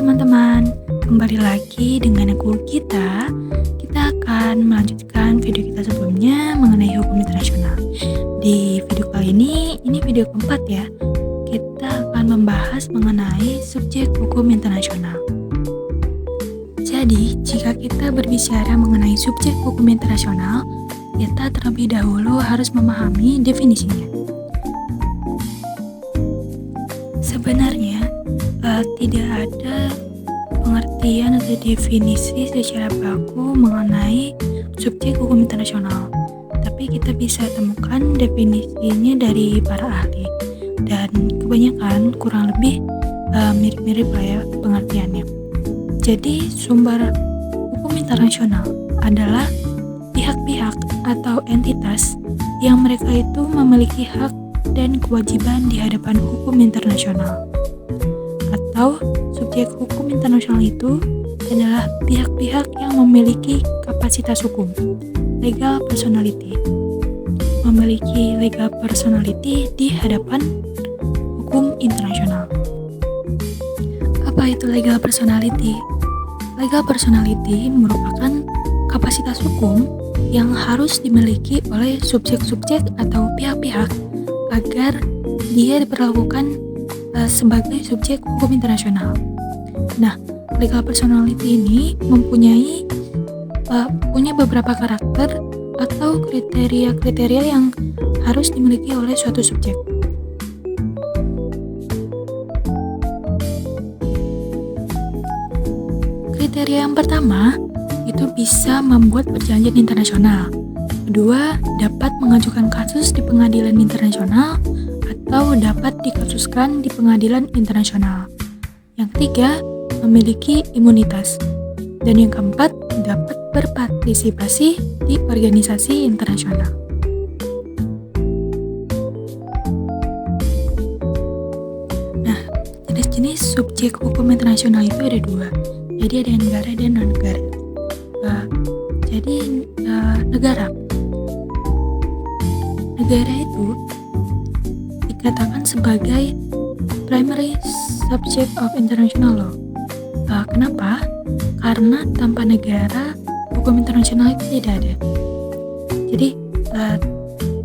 teman-teman, kembali lagi dengan aku Gita. Kita akan melanjutkan video kita sebelumnya mengenai hukum internasional. Di video kali ini video keempat ya. Kita akan membahas mengenai subjek hukum internasional. Jadi, jika kita berbicara mengenai subjek hukum internasional, kita terlebih dahulu harus memahami definisinya. Sebenarnya, tidak ada pengertian atau definisi secara baku mengenai subjek hukum internasional, tapi kita bisa temukan definisinya dari para ahli, dan kebanyakan kurang lebih mirip-mirip lah ya pengertiannya. Jadi sumber hukum internasional adalah pihak-pihak atau entitas yang mereka itu memiliki hak dan kewajiban di hadapan hukum internasional. Atau subjek hukum internasional itu adalah pihak-pihak yang memiliki kapasitas hukum, legal personality, memiliki legal personality di hadapan hukum internasional. Apa itu legal personality? Legal personality merupakan kapasitas hukum yang harus dimiliki oleh subjek-subjek atau pihak-pihak agar dia diperlakukan sebagai subjek hukum internasional. Nah, legal personality ini punya beberapa karakter atau kriteria-kriteria yang harus dimiliki oleh suatu subjek. Kriteria yang pertama itu bisa membuat perjanjian internasional. Kedua, dapat mengajukan kasus di pengadilan internasional atau dapat dikasuskan di pengadilan internasional. Yang ketiga, memiliki imunitas. Dan yang keempat, dapat berpartisipasi di organisasi internasional. Nah, jenis-jenis subjek hukum internasional itu ada dua. Jadi ada negara dan non-negara. Negara itu dikatakan sebagai primary subject of international law. Kenapa? Karena tanpa negara, hukum internasional itu tidak ada. Jadi,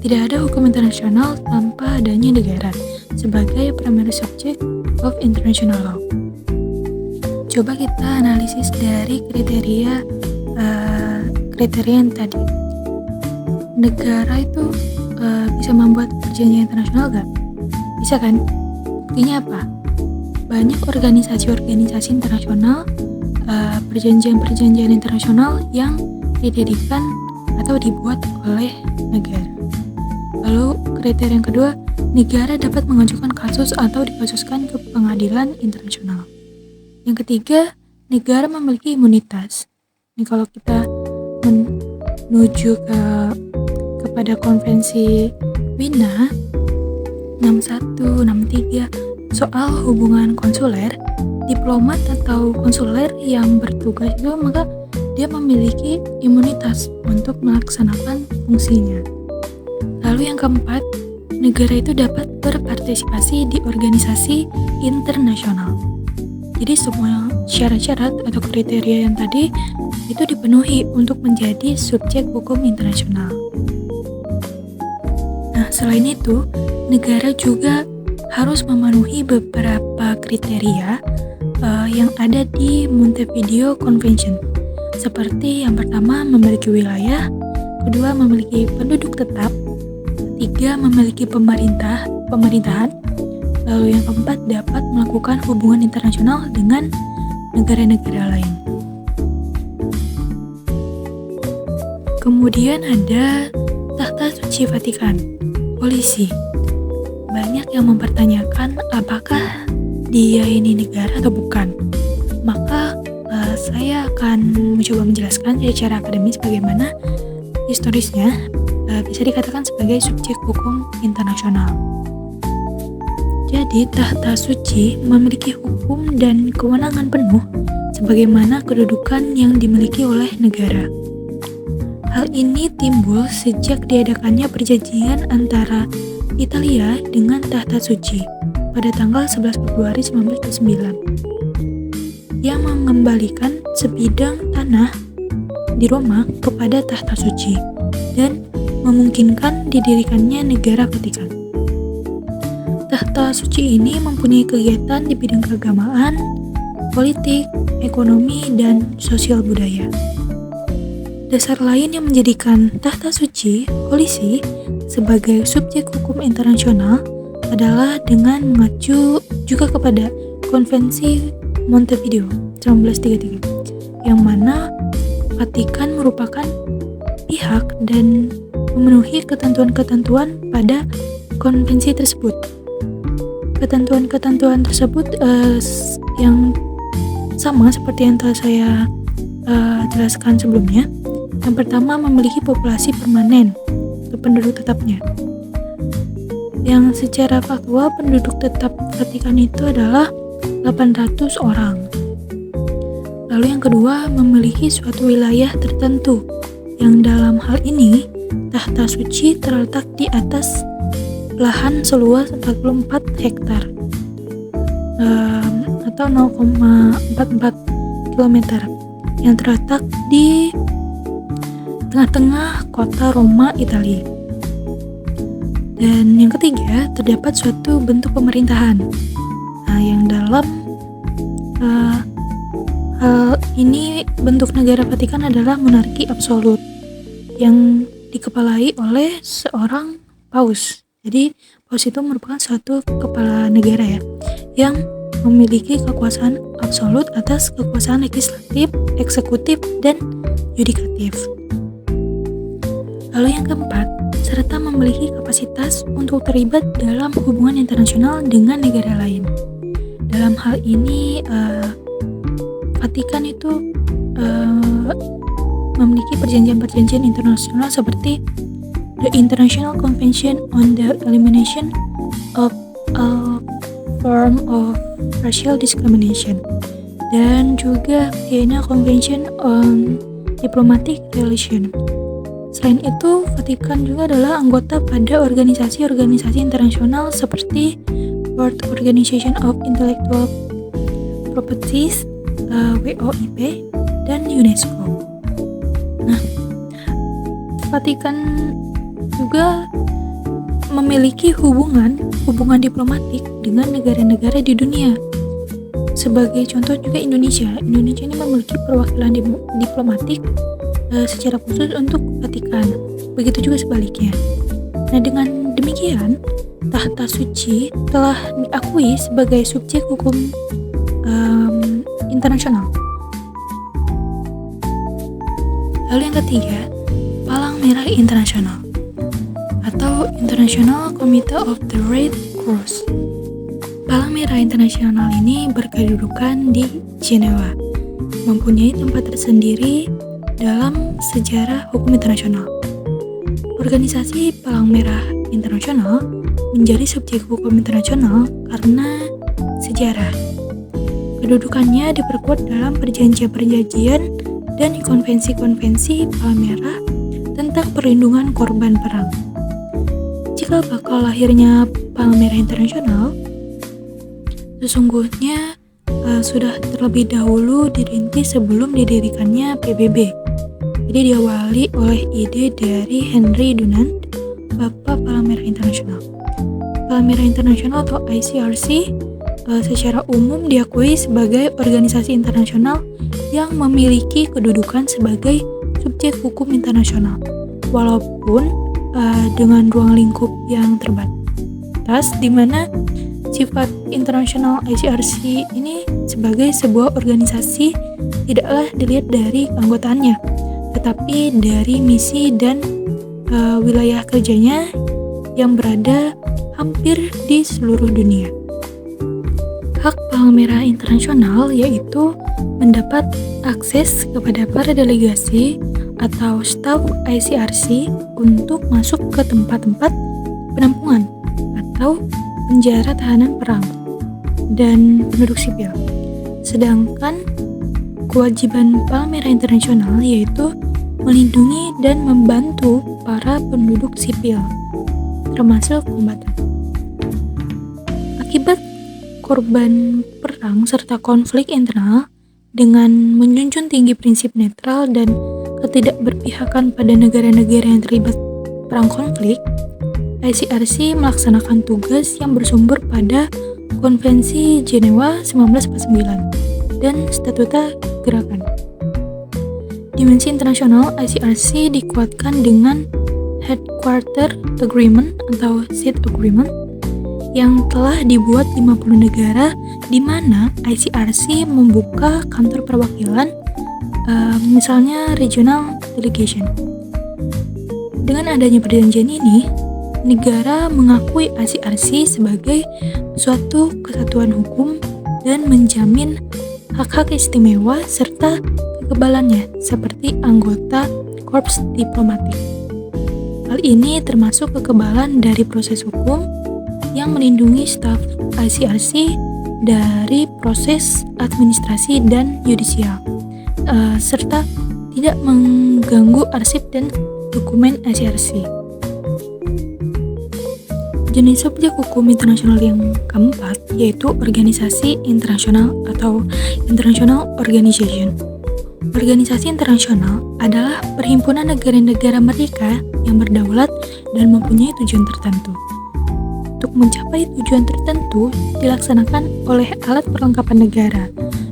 tidak ada hukum internasional tanpa adanya negara sebagai primary subject of international law. Coba kita analisis dari kriteria yang tadi. Negara itu bisa membuat perjanjian internasional gak? Bisa kan? Buktinya apa? Banyak organisasi-organisasi internasional, perjanjian-perjanjian internasional yang didirikan atau dibuat oleh negara. Lalu kriteria yang kedua, negara dapat mengajukan kasus atau dikasuskan ke pengadilan internasional. Yang ketiga, negara memiliki imunitas. Ini kalau kita menuju kepada konvensi Wina 6163 soal hubungan konsuler, diplomat atau konsuler yang bertugas itu maka dia memiliki imunitas untuk melaksanakan fungsinya. Lalu yang keempat, negara itu dapat berpartisipasi di organisasi internasional. Jadi semua syarat-syarat atau kriteria yang tadi itu dipenuhi untuk menjadi subjek hukum internasional. Nah, selain itu, negara juga harus memenuhi beberapa kriteria yang ada di Montevideo Convention. Seperti yang pertama, memiliki wilayah, kedua, memiliki penduduk tetap, ketiga, memiliki pemerintahan, lalu yang keempat, dapat melakukan hubungan internasional dengan negara-negara lain. Kemudian ada Tahta Suci Vatikan, polisi. Banyak yang mempertanyakan apakah dia ini negara atau bukan. Maka saya akan mencoba menjelaskan secara akademis bagaimana historisnya bisa dikatakan sebagai subjek hukum internasional. Jadi, tahta suci memiliki hukum dan kewenangan penuh sebagaimana kedudukan yang dimiliki oleh negara. Hal ini timbul sejak diadakannya perjanjian antara Italia dengan tahta suci pada tanggal 11 Februari 1909. yang mengembalikan sebidang tanah di Roma kepada Tahta Suci dan memungkinkan didirikannya negara Vatikan. Tahta Suci ini mempunyai kegiatan di bidang keagamaan, politik, ekonomi, dan sosial budaya. Dasar lain yang menjadikan Tahta Suci, Holy See, sebagai subjek hukum internasional adalah dengan mengacu juga kepada Konvensi Montevideo 1933, yang mana Vatikan merupakan pihak dan memenuhi ketentuan-ketentuan pada konvensi tersebut. Ketentuan-ketentuan tersebut yang sama seperti yang telah saya jelaskan sebelumnya. Yang pertama, memiliki populasi permanen atau penduduk tetapnya. Yang secara faktual penduduk tetap Vatikan itu adalah 800 orang. Lalu yang kedua, memiliki suatu wilayah tertentu, yang dalam hal ini Tahta Suci terletak di atas lahan seluas 44 hektar atau 0,44 km yang terletak di tengah-tengah kota Roma, Italia. Dan yang ketiga, terdapat suatu bentuk pemerintahan yang dalam hal ini bentuk negara Vatikan adalah monarki absolut yang dikepalai oleh seorang paus. Jadi paus itu merupakan suatu kepala negara ya, yang memiliki kekuasaan absolut atas kekuasaan legislatif, eksekutif, dan yudikatif. Lalu yang keempat, serta memiliki kapasitas untuk terlibat dalam hubungan internasional dengan negara lain. Dalam hal ini Vatikan itu memiliki perjanjian-perjanjian internasional seperti The International Convention on the Elimination of All Form of Racial Discrimination dan juga Vienna Convention on Diplomatic Relations. Selain itu, Vatikan juga adalah anggota pada organisasi-organisasi internasional seperti World Organization of Intellectual Properties WOIP dan UNESCO. Nah, Vatikan juga memiliki hubungan diplomatik dengan negara-negara di dunia. Sebagai contoh juga Indonesia ini memiliki perwakilan diplomatik secara khusus untuk Vatikan. Begitu juga sebaliknya. Nah, dengan demikian Tahta Suci telah diakui sebagai subjek hukum internasional. Lalu yang ketiga, Palang Merah Internasional atau International Committee of the Red Cross. Palang Merah Internasional ini berkedudukan di Jenewa, mempunyai tempat tersendiri dalam sejarah hukum internasional. Organisasi Palang Merah Internasional menjadi subjek hukum internasional karena sejarah. Kedudukannya diperkuat dalam perjanjian-perjanjian dan konvensi-konvensi Palang Merah tentang perlindungan korban perang. Jika bakal lahirnya Palang Merah Internasional, sesungguhnya sudah terlebih dahulu dirintis sebelum didirikannya PBB. Jadi diawali oleh ide dari Henry Dunant, Bapak Palang Merah Internasional. Palang Merah Internasional atau ICRC secara umum diakui sebagai organisasi internasional yang memiliki kedudukan sebagai subjek hukum internasional, walaupun dengan ruang lingkup yang terbatas, di mana sifat internasional ICRC ini sebagai sebuah organisasi tidaklah dilihat dari keanggotaannya, tetapi dari misi dan wilayah kerjanya yang berada hampir di seluruh dunia. Hak Palang Merah Internasional yaitu mendapat akses kepada para delegasi atau staf ICRC untuk masuk ke tempat-tempat penampungan atau penjara tahanan perang dan penduduk sipil. Sedangkan kewajiban Palang Merah Internasional yaitu melindungi dan membantu para penduduk sipil, termasuk kombatan. Akibat korban perang serta konflik internal dengan menjunjung tinggi prinsip netral dan ketidakberpihakan pada negara-negara yang terlibat perang konflik, ICRC melaksanakan tugas yang bersumber pada Konvensi Jenewa 1949 dan Statuta Gerakan. Dimensi internasional ICRC dikuatkan dengan Headquarter Agreement atau Seat Agreement yang telah dibuat 50 negara, di mana ICRC membuka kantor perwakilan, misalnya regional delegation. Dengan adanya perjanjian ini, negara mengakui ICRC sebagai suatu kesatuan hukum dan menjamin hak-hak istimewa serta kekebalannya seperti anggota korps diplomatik. Hal ini termasuk kekebalan dari proses hukum yang melindungi staf ICRC dari proses administrasi dan yudisial, serta tidak mengganggu arsip dan dokumen ICRC. Jenis subjek hukum internasional yang keempat yaitu organisasi internasional atau international organization. Organisasi internasional adalah perhimpunan negara-negara merdeka yang berdaulat dan mempunyai tujuan tertentu. Untuk mencapai tujuan tertentu dilaksanakan oleh alat perlengkapan negara,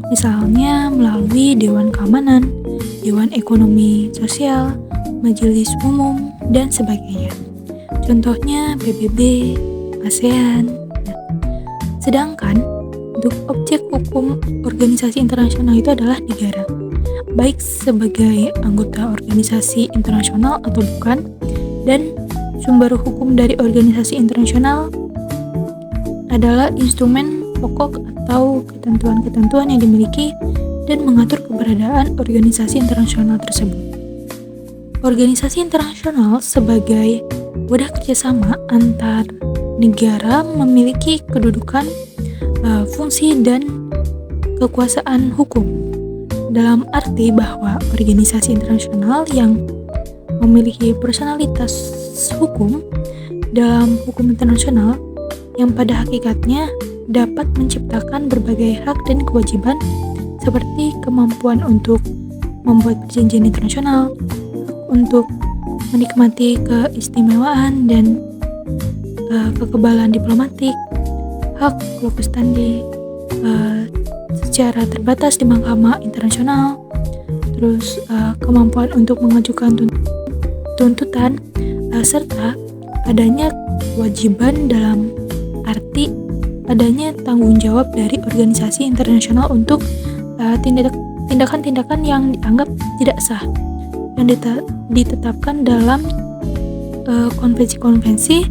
misalnya melalui Dewan Keamanan, Dewan Ekonomi Sosial, Majelis Umum, dan sebagainya. Contohnya PBB, ASEAN. Sedangkan untuk objek hukum organisasi internasional itu adalah negara, baik sebagai anggota organisasi internasional atau bukan, dan sumber hukum dari organisasi internasional adalah instrumen pokok atau ketentuan-ketentuan yang dimiliki dan mengatur keberadaan organisasi internasional tersebut. Organisasi internasional sebagai wadah kerjasama antar negara memiliki kedudukan, fungsi, dan kekuasaan hukum, dalam arti bahwa organisasi internasional yang memiliki personalitas hukum dalam hukum internasional yang pada hakikatnya dapat menciptakan berbagai hak dan kewajiban seperti kemampuan untuk membuat perjanjian internasional, untuk menikmati keistimewaan dan kekebalan diplomatik, hak locus standi secara terbatas di mahkamah internasional, terus kemampuan untuk mengajukan tuntutan, serta adanya kewajiban dalam arti adanya tanggung jawab dari organisasi internasional untuk tindakan-tindakan yang dianggap tidak sah yang ditetapkan dalam konvensi-konvensi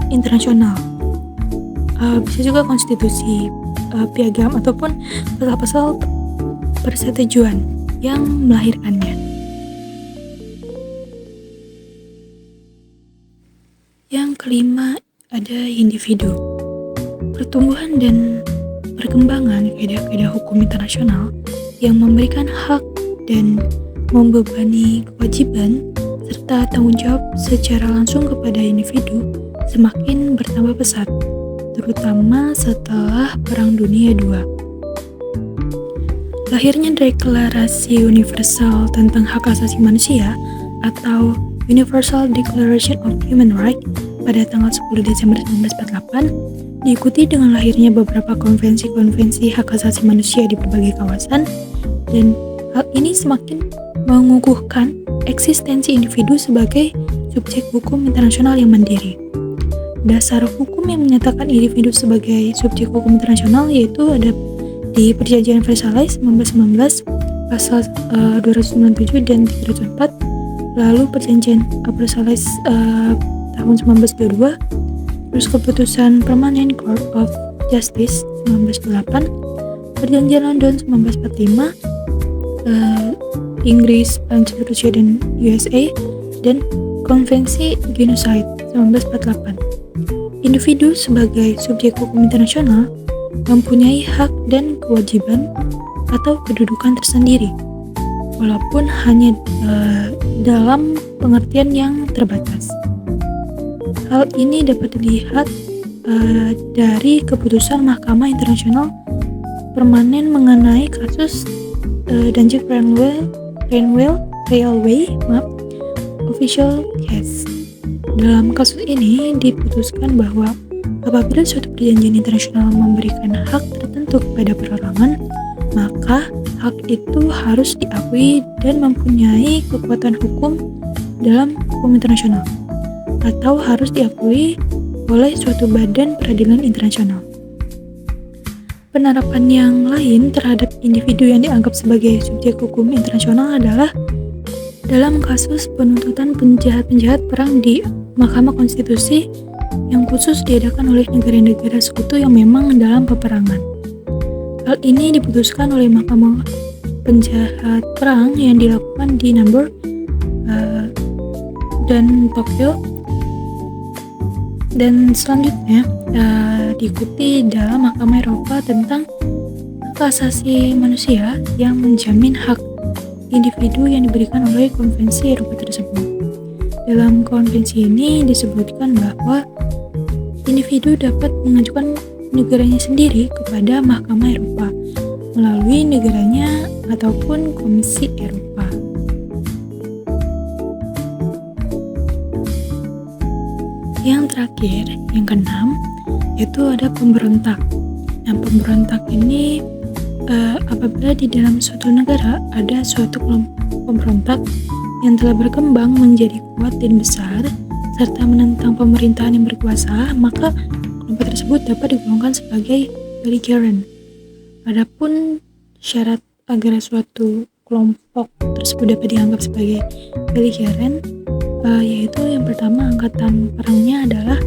internasional, bisa juga konstitusi, piagam, ataupun pasal-pasal persetujuan yang melahirkannya. Yang kelima ada individu. Pertumbuhan dan perkembangan kaidah-kaidah hukum internasional yang memberikan hak dan membebani kewajiban serta tanggung jawab secara langsung kepada individu semakin bertambah pesat, terutama setelah Perang Dunia II. Lahirnya Deklarasi Universal tentang Hak Asasi Manusia atau Universal Declaration of Human Rights pada tanggal 10 Desember 1948 diikuti dengan lahirnya beberapa konvensi-konvensi hak asasi manusia di berbagai kawasan, dan hal ini semakin mengukuhkan eksistensi individu sebagai subjek hukum internasional yang mandiri. Dasar hukum yang menyatakan individu sebagai subjek hukum internasional yaitu ada di Perjanjian Versailles 1919 pasal 297 dan 304, lalu Perjanjian Versailles tahun 1922, terus keputusan Permanent Court of Justice 1908, Perjanjian London 1945, Inggris, Prancis, Rusia, dan USA, dan Konvensi Genocide 1948. Individu sebagai subjek hukum internasional mempunyai hak dan kewajiban atau kedudukan tersendiri, walaupun hanya dalam pengertian yang terbatas. Hal ini dapat dilihat dari keputusan Mahkamah Internasional permanen mengenai kasus Danjik Railway Official Case. Dalam kasus ini diputuskan bahwa apabila suatu perjanjian internasional memberikan hak tertentu kepada perorangan, maka hak itu harus diakui dan mempunyai kekuatan hukum dalam hukum internasional, atau harus diakui oleh suatu badan peradilan internasional. Penerapan yang lain terhadap individu yang dianggap sebagai subjek hukum internasional adalah dalam kasus penuntutan penjahat-penjahat perang di Mahkamah Konstitusi yang khusus diadakan oleh negara-negara sekutu yang memang dalam peperangan. Hal ini diputuskan oleh Mahkamah Penjahat Perang yang dilakukan di Namur dan Tokyo, dan selanjutnya diikuti dalam Mahkamah Eropa tentang hak asasi manusia yang menjamin hak individu yang diberikan oleh Konvensi Eropa tersebut. Dalam konvensi ini disebutkan bahwa individu dapat mengajukan negaranya sendiri kepada Mahkamah Eropa melalui negaranya ataupun Komisi Eropa. Yang terakhir, yang keenam, yaitu ada pemberontak. Nah, pemberontak ini apabila di dalam suatu negara ada suatu kelompok pemberontak yang telah berkembang menjadi kuat dan besar serta menentang pemerintahan yang berkuasa, maka kelompok tersebut dapat digolongkan sebagai belligerent. Adapun syarat agar suatu kelompok tersebut dapat dianggap sebagai belligerent, yaitu yang pertama, angkatan perangnya adalah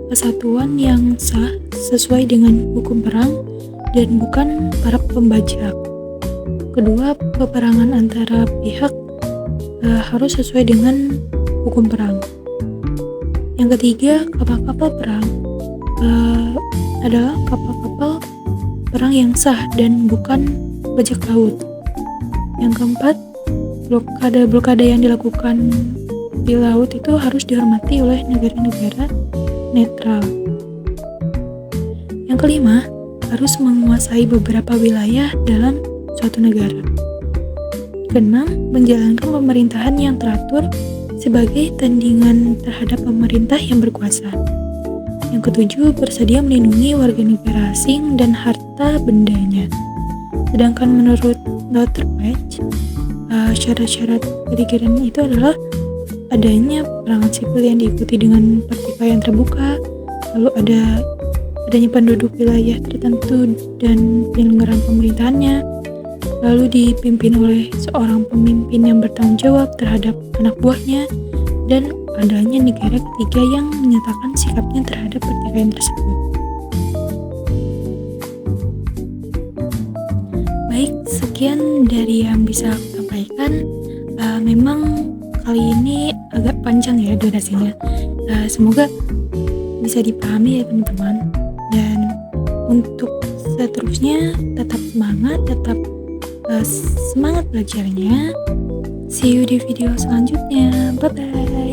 kesatuan yang sah sesuai dengan hukum perang dan bukan para pembajak. Kedua, peperangan antara pihak harus sesuai dengan hukum perang. Yang ketiga, kapal-kapal perang adalah kapal-kapal perang yang sah dan bukan bajak laut. Yang keempat, blokade yang dilakukan di laut itu harus dihormati oleh negara-negara netral. Yang kelima, harus menguasai beberapa wilayah dalam suatu negara. Keenam, menjalankan pemerintahan yang teratur sebagai tandingan terhadap pemerintah yang berkuasa. Yang ketujuh, bersedia melindungi warga negara asing dan harta bendanya. Sedangkan menurut Dr. Page, syarat-syarat belligerent itu adalah adanya peperangan sipil yang diikuti dengan pertikaian terbuka, lalu adanya penduduk wilayah tertentu dan penyelenggaraan pemerintahannya, lalu dipimpin oleh seorang pemimpin yang bertanggung jawab terhadap anak buahnya, dan adanya negara ketiga yang menyatakan sikapnya terhadap pertikaian tersebut. Baik, sekian dari yang bisa aku sampaikan. Memang kali ini agak panjang ya durasinya. Semoga bisa dipahami ya teman-teman. Dan untuk seterusnya tetap semangat, tetap semangat belajarnya. See you di video selanjutnya. Bye bye.